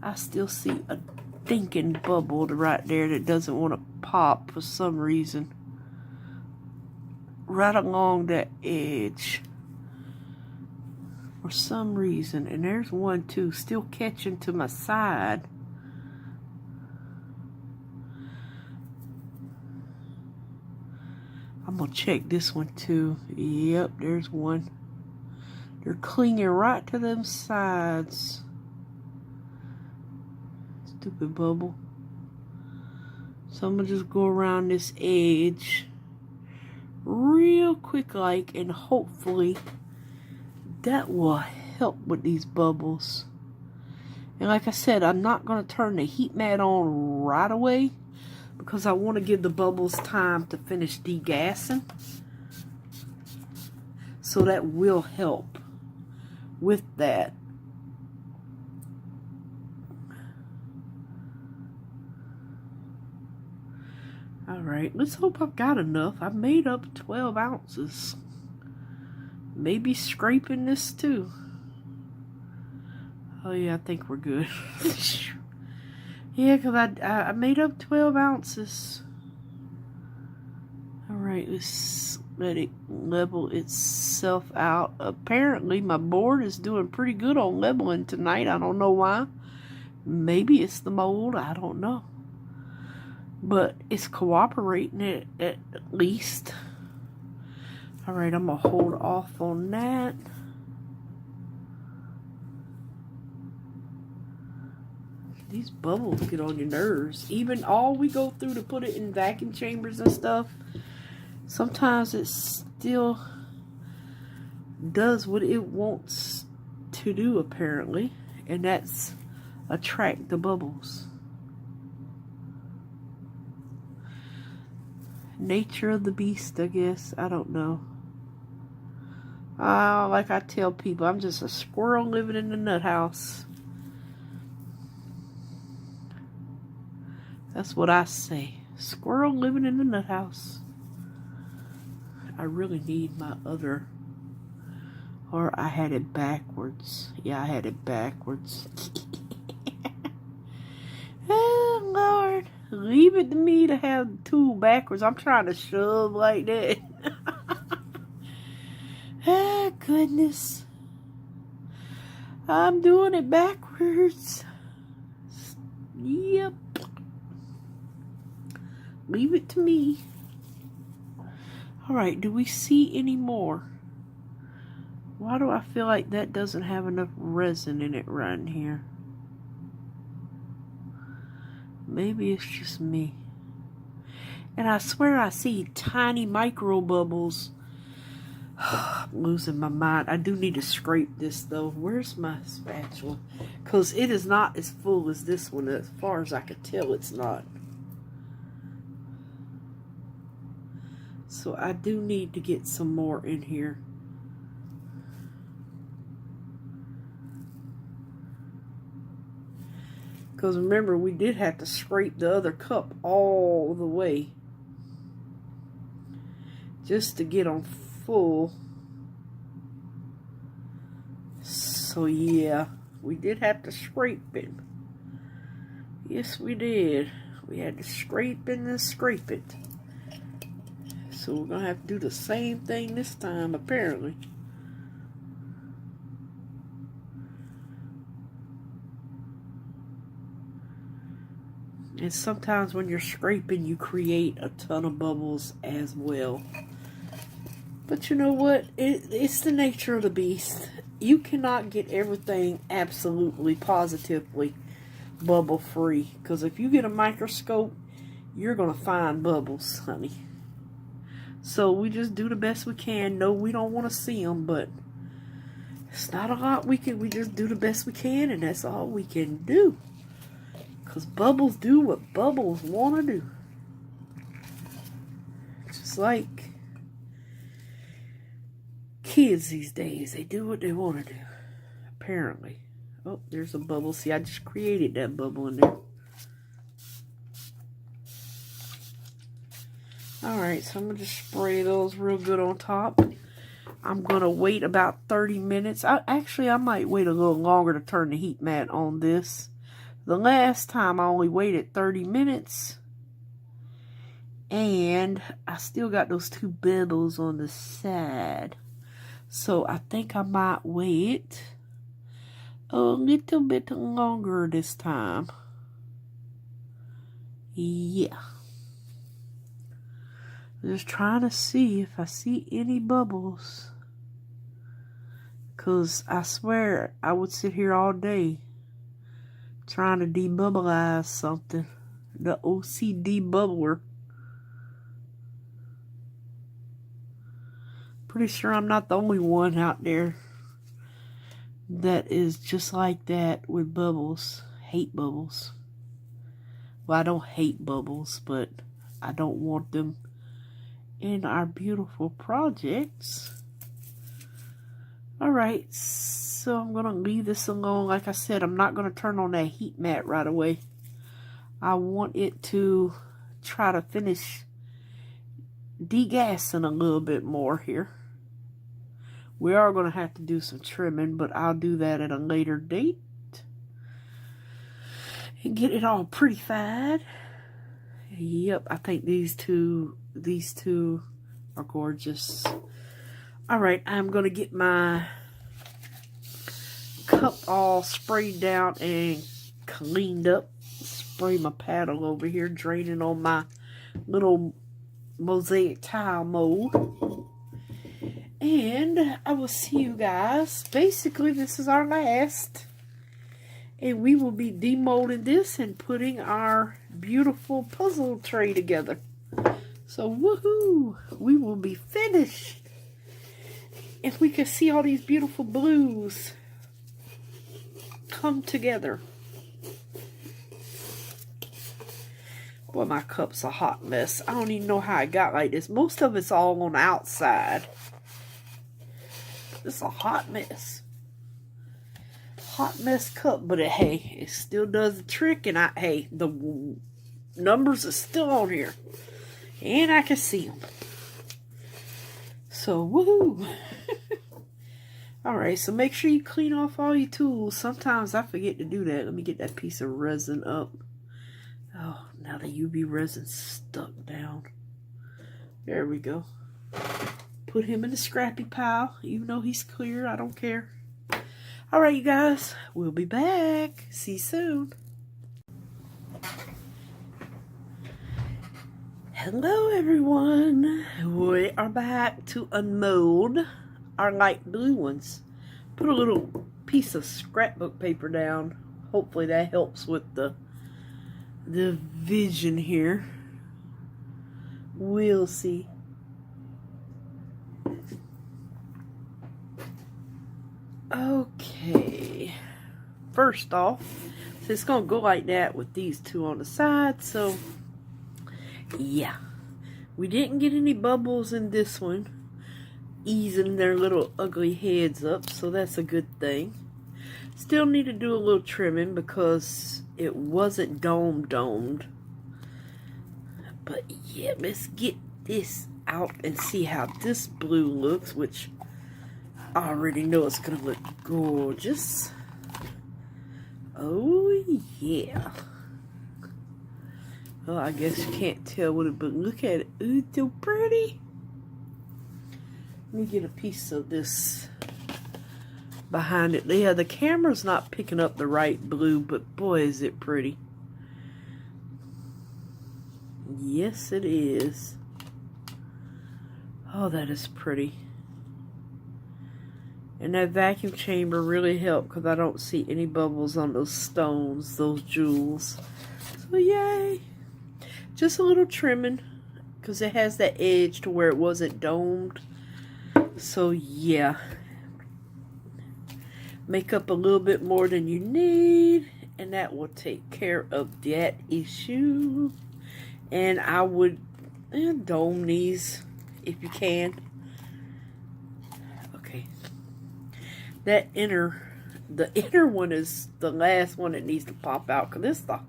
A: I still see a stinking bubble right there that doesn't want to pop for some reason. Right along that edge. For some reason. And there's one too, still catching to my side. I'm gonna check this one too. Yep, there's one. They're clinging right to them sides. Stupid bubble. So I'm gonna just go around this edge real quick like, and hopefully that will help with these bubbles. And like I said, I'm not going to turn the heat mat on right away because I want to give the bubbles time to finish degassing. So that will help with that. Alright, let's hope I've got enough. I've made up 12 ounces. Maybe scraping this too. Oh yeah, I think we're good. Yeah, because I made up 12 ounces. Alright, let's let it level itself out. Apparently my board is doing pretty good on leveling tonight. I don't know why. Maybe it's the mold. I don't know. But it's cooperating at least. Alright, I'm going to hold off on that. These bubbles get on your nerves. Even all we go through to put it in vacuum chambers and stuff, sometimes it still does what it wants to do, apparently. And that's attract the bubbles. Nature of the beast, I guess. I don't know. Like I tell people, I'm just a squirrel living in the nut house. That's what I say. Squirrel living in the nut house. I really need my other... Or I had it backwards. Yeah, I had it backwards. Oh, Lord. Leave it to me to have the tool backwards. I'm trying to shove like that. Oh, goodness. I'm doing it backwards. Yep. Leave it to me. Alright, do we see any more? Why do I feel like that doesn't have enough resin in it right in here? Maybe it's just me. And I swear I see tiny micro bubbles. I'm losing my mind. I do need to scrape this though. Where's my spatula? Because it is not as full as this one. As far as I could tell, it's not. So I do need to get some more in here. Because remember, we did have to scrape the other cup all the way just to get them full. So yeah, we did have to scrape it. Yes, we did. We had to scrape it and scrape it. So we're gonna have to do the same thing this time, apparently. And sometimes when you're scraping, you create a ton of bubbles as well. But you know what? It's the nature of the beast. You cannot get everything absolutely, positively bubble free. Because if you get a microscope, you're going to find bubbles, honey. So we just do the best we can. No, we don't want to see them, but it's not a lot we just do the best we can, and that's all we can do. Because bubbles do what bubbles want to do. Just like kids these days, they do what they want to do. Apparently. Oh, there's a bubble. See, I just created that bubble in there. Alright, so I'm going to just spray those real good on top. I'm going to wait about 30 minutes. Actually, I might wait a little longer to turn the heat mat on this. The last time I only waited 30 minutes. And I still got those two bubbles on the side. So I think I might wait a little bit longer this time. Yeah. Just trying to see if I see any bubbles. Because I swear I would sit here all day trying to debubbleize something. The OCD bubbler. Pretty sure I'm not the only one out there that is just like that with bubbles. Hate bubbles. Well, I don't hate bubbles, but I don't want them in our beautiful projects. Alright, so I'm going to leave this alone. Like I said, I'm not going to turn on that heat mat right away. I want it to try to finish degassing a little bit more here. We are going to have to do some trimming, but I'll do that at a later date. And get it all prettified. Yep, I think these two are gorgeous. Alright, I'm going to get my cup all sprayed down and cleaned up. Spray my paddle over here, draining on my little mosaic tile mold. And I will see you guys. Basically, this is our last. And we will be demolding this and putting our beautiful puzzle tray together. So, woohoo! We will be finished. And we can see all these beautiful blues come together. Boy, my cup's a hot mess. I don't even know how I got like this. Most of it's all on the outside. It's a hot mess. Hot mess cup, but hey, it still does the trick, and hey, the numbers are still on here, and I can see them. So woohoo! All right, so make sure you clean off all your tools. Sometimes I forget to do that. Let me get that piece of resin up. Oh, now the UV resin's stuck down. There we go. Put him in the scrappy pile, even though he's clear. I don't care. Alright, you guys, we'll be back. See you soon. Hello everyone, we are back to unmold our light blue ones. Put a little piece of scrapbook paper down. Hopefully that helps with the vision here. We'll see. Okay, first off, so it's gonna go like that with these two on the side, so yeah, we didn't get any bubbles in this one, easing their little ugly heads up, so that's a good thing. Still need to do a little trimming because it wasn't domed. But yeah, let's get this out and see how this blue looks, which I already know it's gonna look gorgeous. Oh yeah. Well, I guess you can't tell with it, but look at it. Ooh, it's so pretty. Let me get a piece of this behind it. Yeah, the camera's not picking up the right blue, but boy, is it pretty. Yes, it is. Oh, that is pretty. And that vacuum chamber really helped because I don't see any bubbles on those stones, those jewels. So, yay. Just a little trimming because it has that edge to where it wasn't domed. So yeah, make up a little bit more than you need and that will take care of that issue. And I would dome these if you can. Okay, that the inner one is the last one that needs to pop out because it's the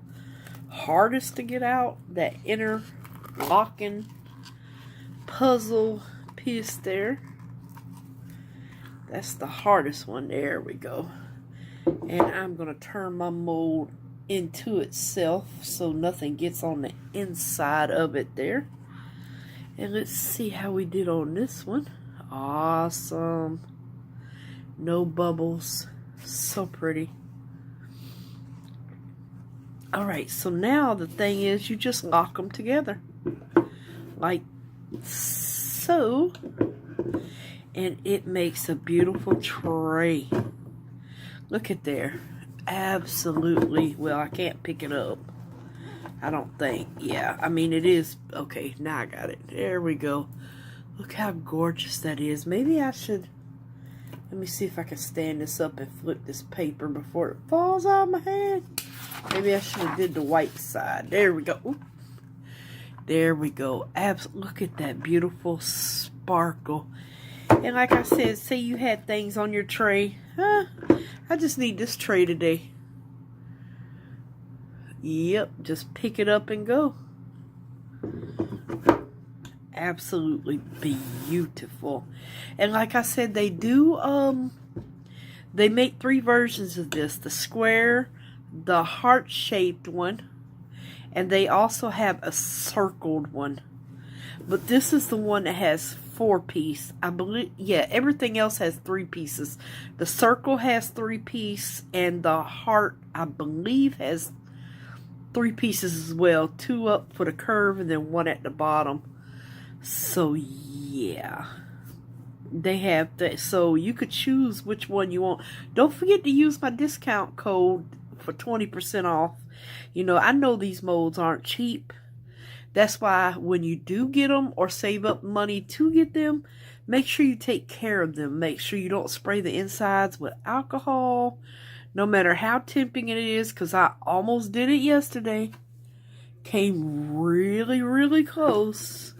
A: hardest to get out. That inner locking puzzle piece there, that's the hardest one. There we go. And I'm gonna turn my mold into itself so nothing gets on the inside of it there. And let's see how we did on this one. Awesome, no bubbles, so pretty. Alright, so now the thing is you just lock them together. Like so. And it makes a beautiful tray. Look at there. Absolutely. Well, I can't pick it up. I don't think. Yeah, I mean it is. Okay, now I got it. There we go. Look how gorgeous that is. Maybe I should. Let me see if I can stand this up and flip this paper before it falls out of my hand. Maybe I should have did the white side. There we go. Oop. There we go. Look at that beautiful sparkle. And like I said, say you had things on your tray. I just need this tray today. Yep, just pick it up and go. Absolutely beautiful. And like I said, they do they make 3 versions of this: the square, the heart-shaped one, and they also have a circled one. But this is the one that has 4-piece. I believe, yeah, everything else has 3 pieces. The circle has 3 pieces, and the heart, I believe, has 3 pieces as well. 2 up for the curve, and then 1 at the bottom. So yeah, they have that. So you could choose which one you want. Don't forget to use my discount code for 20% off. You know, I know these molds aren't cheap. That's why when you do get them or save up money to get them, make sure you take care of them. Make sure you don't spray the insides with alcohol, no matter how tempting it is, because I almost did it yesterday. Came really, really close.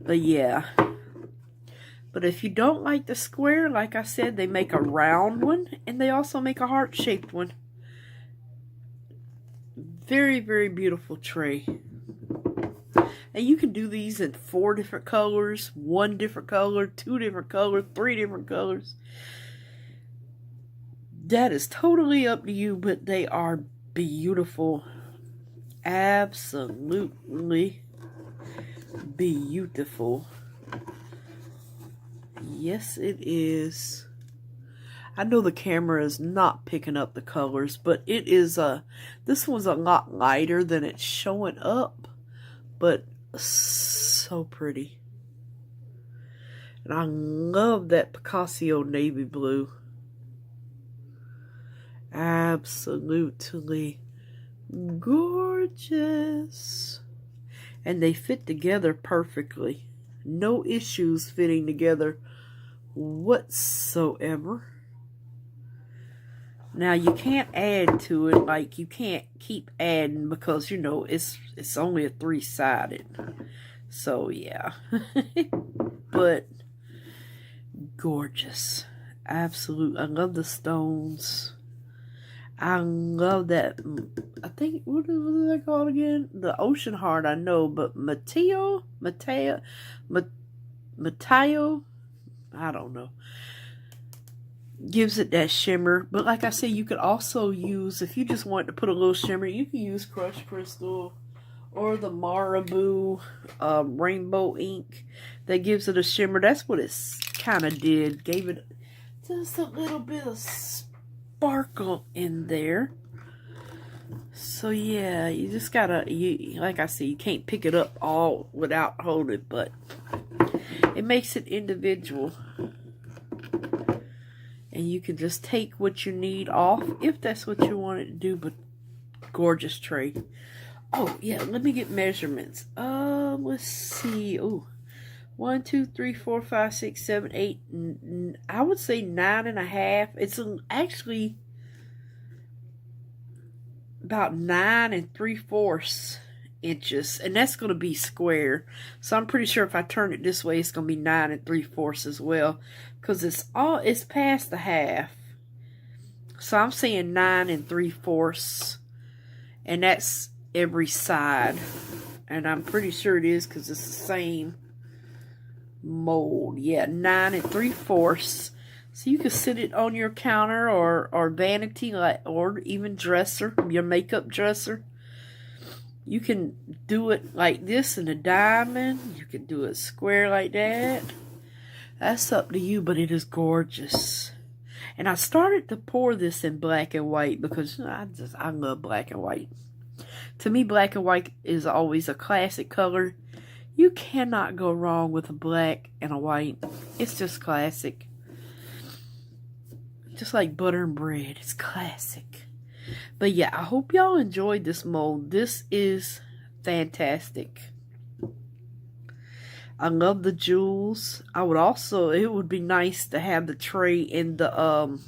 A: But yeah. But if you don't like the square, like I said, they make a round one, and they also make a heart-shaped one. Very, very beautiful tray. And you can do these in 4 different colors, 1 different color, 2 different colors, 3 different colors. That is totally up to you, but they are beautiful. Absolutely beautiful. Yes, it is. I know the camera is not picking up the colors, but it is this one's a lot lighter than it's showing up. But So pretty. And I love that Picasso navy blue. Absolutely gorgeous. And they fit together perfectly. No issues fitting together whatsoever. Now you can't add to it, like you can't keep adding because you know it's only a 3-sided. So yeah. But gorgeous. Absolute. I love the stones. I love that. I think, what is that called again? The ocean heart, I know, but Mateo, I don't know. Gives it that shimmer. But like I said, you could also use, if you just want to put a little shimmer, you can use crushed crystal or the Marabou rainbow ink that gives it a shimmer. That's what it kind of did. Gave it just a little bit of sparkle in there. So yeah, you just gotta, like I said, you can't pick it up all without holding it, but it makes it individual. And you can just take what you need off if that's what you wanted to do. But gorgeous tray. Oh yeah, let me get measurements. Let's see. Oh, 1, 2, 3, 4, 5, 6, 7, 8. I would say 9.5. It's actually about 9 3/4 inches, and that's going to be square. So I'm pretty sure if I turn it this way, it's going to be 9 3/4 as well, because it's past the half. So I'm saying 9 3/4, and that's every side, and I'm pretty sure it is because it's the same mold. Yeah, 9 3/4. So you can sit it on your counter or vanity, or even dresser, your makeup dresser. You can do it like this in a diamond. You can do it square like that. That's up to you, but it is gorgeous. And I started to pour this in black and white because I love black and white. To me, black and white is always a classic color. You cannot go wrong with a black and a white. It's just classic. Just like butter and bread. It's classic. But yeah, I hope y'all enjoyed this mold. This is fantastic. I love the jewels. It would be nice to have the tray in the, oh,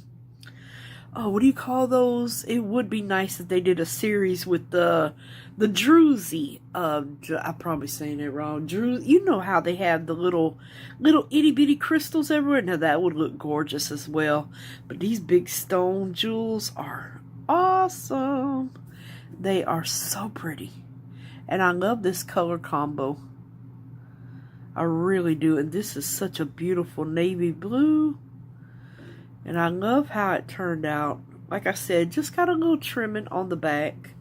A: what do you call those? It would be nice if they did a series with the druzy. I'm probably saying it wrong. You know how they have the little itty bitty crystals everywhere? Now that would look gorgeous as well. But these big stone jewels are awesome. They are so pretty. And I love this color combo. I really do. And this is such a beautiful navy blue. And I love how it turned out. Like I said, just got a little trimming on the back.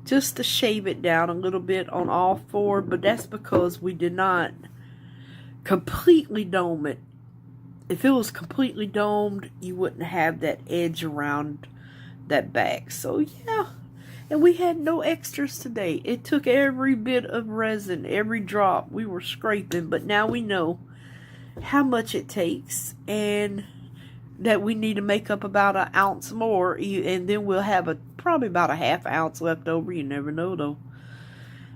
A: Just to shave it down a little bit on all four. But that's because we did not completely dome it. If it was completely domed, you wouldn't have that edge around that back. So yeah. And we had no extras today. It took every bit of resin, every drop. We were scraping. But now we know how much it takes. And that we need to make up about 1 ounce more, and then we'll have probably about a ½ ounce left over. You never know though.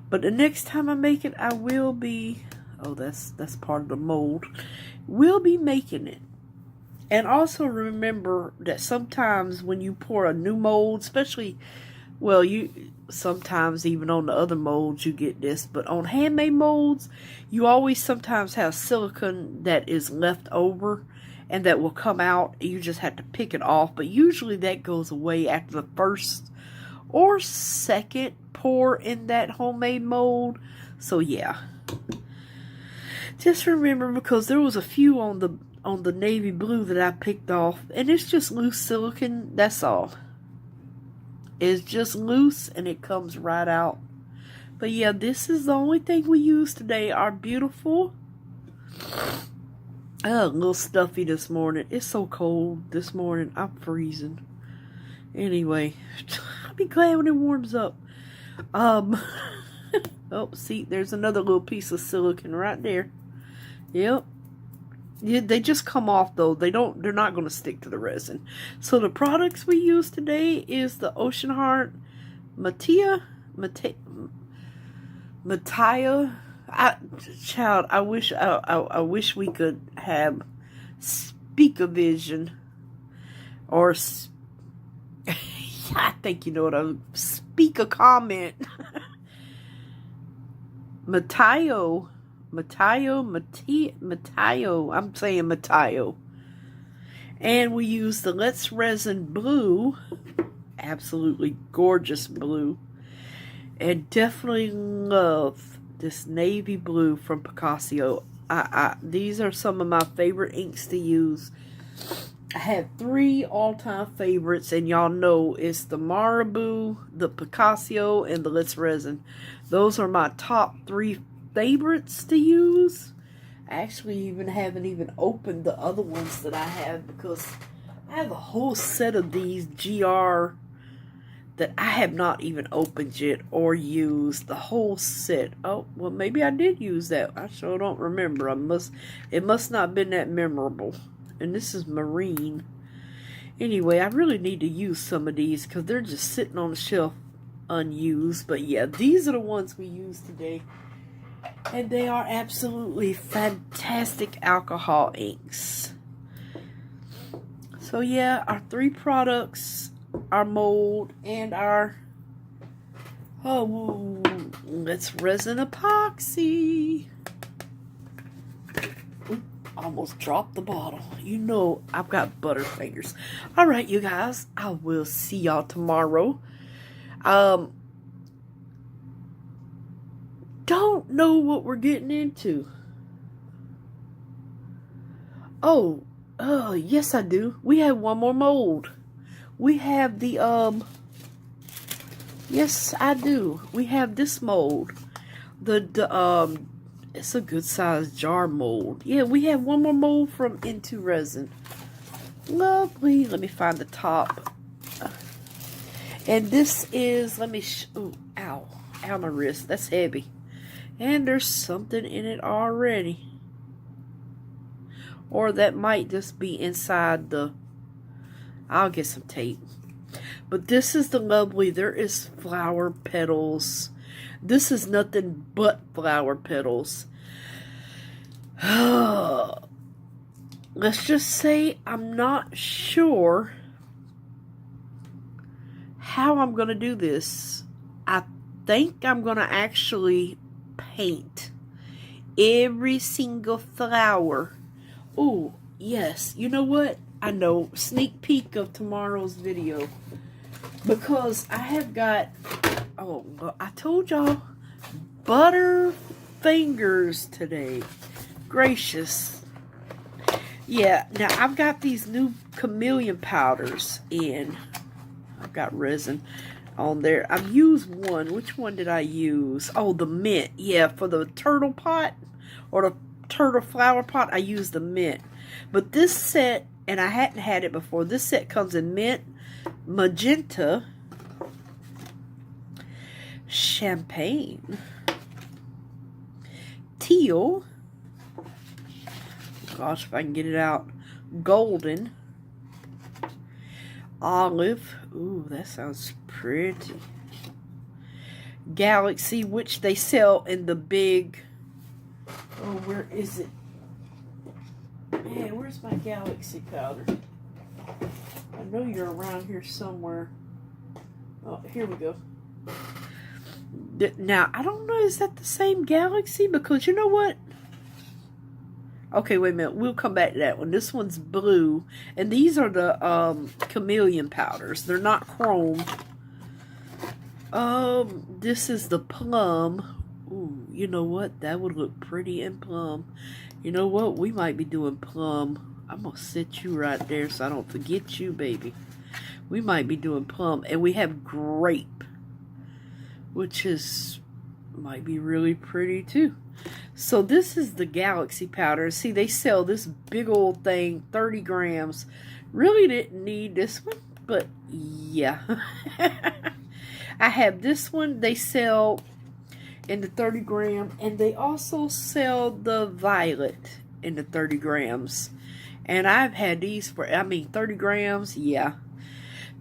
A: But the next time I make it, I will be, oh, that's part of the mold. We'll be making it. And also remember that sometimes when you pour a new mold, especially, well, sometimes even on the other molds you get this, but on handmade molds, you always sometimes have silicone that is left over and that will come out. You just have to pick it off. But usually that goes away after the first or second pour in that homemade mold. So yeah. Just remember, because there was a few on the navy blue that I picked off. And it's just loose silicone. That's all. It's just loose and it comes right out. But yeah, this is the only thing we use today. Our beautiful... a little stuffy this morning. It's so cold this morning. I'm freezing. Anyway, I'll be glad when it warms up. Oh, see, there's another little piece of silicone right there. Yep. Yeah, they just come off though. They're not going to stick to the resin. So the products we use today is the Ocean Heart Mattia. Child, I wish we could have speak-o-vision or I think you know what speak a comment. Mateo. I'm saying Mateo. And we use the Let's Resin blue. Absolutely gorgeous blue. And definitely love this navy blue from Picasso. These are some of my favorite inks to use. I have 3 all-time favorites, and y'all know it's the Marabou, the Picasso, and the Let's Resin. Those are my top 3 favorites to use. I actually even haven't even opened the other ones that I have because I have a whole set of these GR that I have not even opened yet or used. The whole set. Oh, well, maybe I did use that. I sure don't remember. It must not have been that memorable. And this is marine. Anyway, I really need to use some of these because they're just sitting on the shelf unused. But yeah, these are the ones we use today. And they are absolutely fantastic alcohol inks. So yeah, our 3 products, our mold, and our Let's Resin epoxy. Almost dropped the bottle. You know I've got butterfingers. Alright, you guys. I will see y'all tomorrow. Don't know what we're getting into. Oh, yes I do. We have one more mold. We have the, yes I do. We have this mold. It's a good size jar mold. Yeah, we have one more mold from Into Resin. Lovely. Let me find the top. And this is, ooh, ow, my wrist. That's heavy. And there's something in it already. Or that might just be inside the, I'll get some tape. But this is the lovely, there is flower petals. This is nothing but flower petals. Let's just say I'm not sure how I'm going to do this. I think I'm going to actually paint every single flower. Oh, yes. You know what? I know. Sneak peek of tomorrow's video. Because I have got, oh, I told y'all, butter fingers today. Gracious. Yeah, now I've got these new chameleon powders in. I've got resin on there. I've used one. Which one did I use? Oh, the mint. Yeah, for the turtle pot or the turtle flower pot, I used the mint. But this set, and I hadn't had it before, this set comes in mint, magenta, champagne, teal, gosh, if I can get it out, golden, olive, ooh, that sounds pretty, galaxy, which they sell in the big, oh, where is it? Man, where's my galaxy powder? I know you're around here somewhere. Oh, here we go. Now, I don't know, is that the same galaxy? Because you know what? Okay, wait a minute. We'll come back to that one. This one's blue. And these are the chameleon powders. They're not chrome. This is the plum. Ooh, you know what? That would look pretty in plum. You know what? We might be doing plum. I'm going to sit you right there so I don't forget you, baby. We might be doing plum. And we have grape, which is, might be really pretty too. So this is the galaxy powder. See, they sell this big old thing, 30 grams. Really didn't need this one, but yeah. I have this one. They sell in the 30 gram, and they also sell the violet in the 30 grams. And I've had these for, 30 grams, yeah.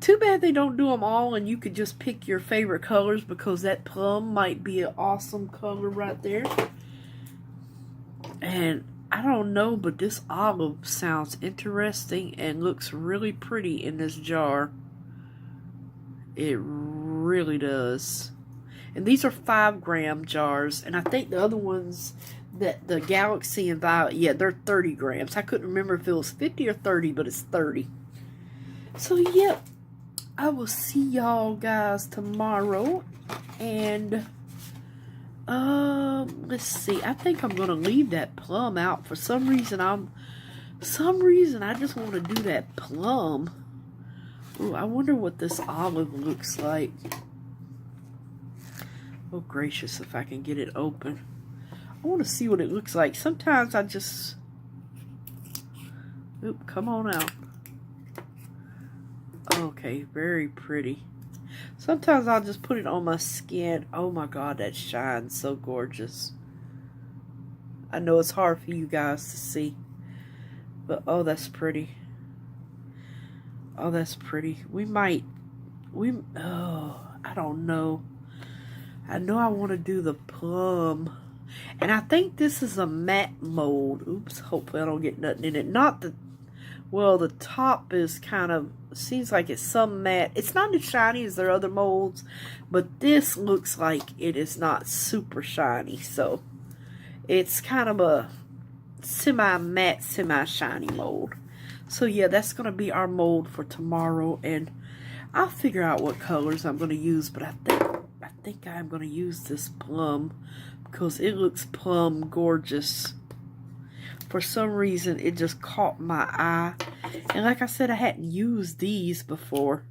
A: Too bad they don't do them all and you could just pick your favorite colors, because that plum might be an awesome color right there. And I don't know, but this olive sounds interesting and looks really pretty in this jar. It really does. And these are 5 gram jars, and I think the other ones, that the Galaxy and Violet, yeah, they're 30 grams. I couldn't remember if it was 50 or 30, but it's 30. So, yep, I will see y'all guys tomorrow. And, let's see. I think I'm going to leave that plum out. For some reason, I just want to do that plum. Ooh, I wonder what this olive looks like. Oh, gracious, if I can get it open. I want to see what it looks like. Sometimes I just... Oop, come on out. Okay, very pretty. Sometimes I'll just put it on my skin. Oh my God, that shines so gorgeous. I know it's hard for you guys to see. But, oh, that's pretty. Oh, that's pretty. Oh, I don't know. I know I want to do the plum. And I think this is a matte mold. Oops, hopefully I don't get nothing in it. Not the, well, the top is kind of, seems like it's some matte. It's not as shiny as their other molds, but this looks like it is not super shiny. So it's kind of a semi-matte, semi-shiny mold. So yeah, that's going to be our mold for tomorrow. And I'll figure out what colors I'm going to use, but I think I'm going to use this plum, because it looks plum gorgeous. For some reason, it just caught my eye. And like I said, I hadn't used these before.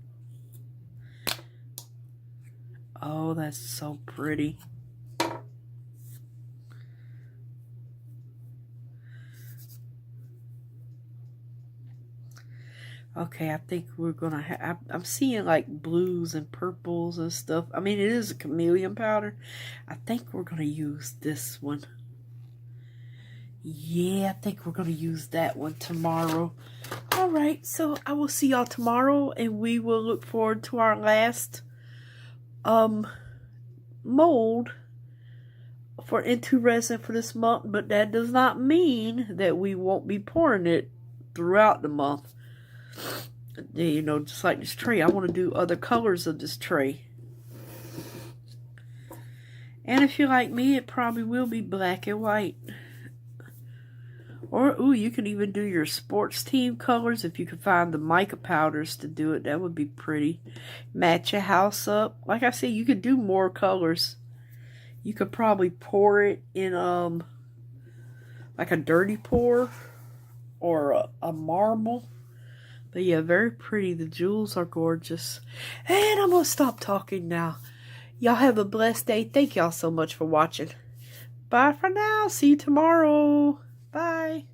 A: Oh, that's so pretty. Okay, I think we're gonna have, I'm seeing like blues and purples and stuff. I mean, it is a chameleon powder. I think we're gonna use this one. Yeah, I think we're gonna use that one tomorrow. Alright, so I will see y'all tomorrow, and we will look forward to our last mold for Into Resin for this month. But that does not mean that we won't be pouring it throughout the month. You know, just like this tray, I want to do other colors of this tray. And if you're like me, it probably will be black and white. Or, ooh, you can even do your sports team colors if you can find the mica powders to do it. That would be pretty. Match your house up. Like I said, you could do more colors. You could probably pour it in, like a dirty pour or a marble. But yeah, very pretty. The jewels are gorgeous. And I'm going to stop talking now. Y'all have a blessed day. Thank y'all so much for watching. Bye for now. See you tomorrow. Bye.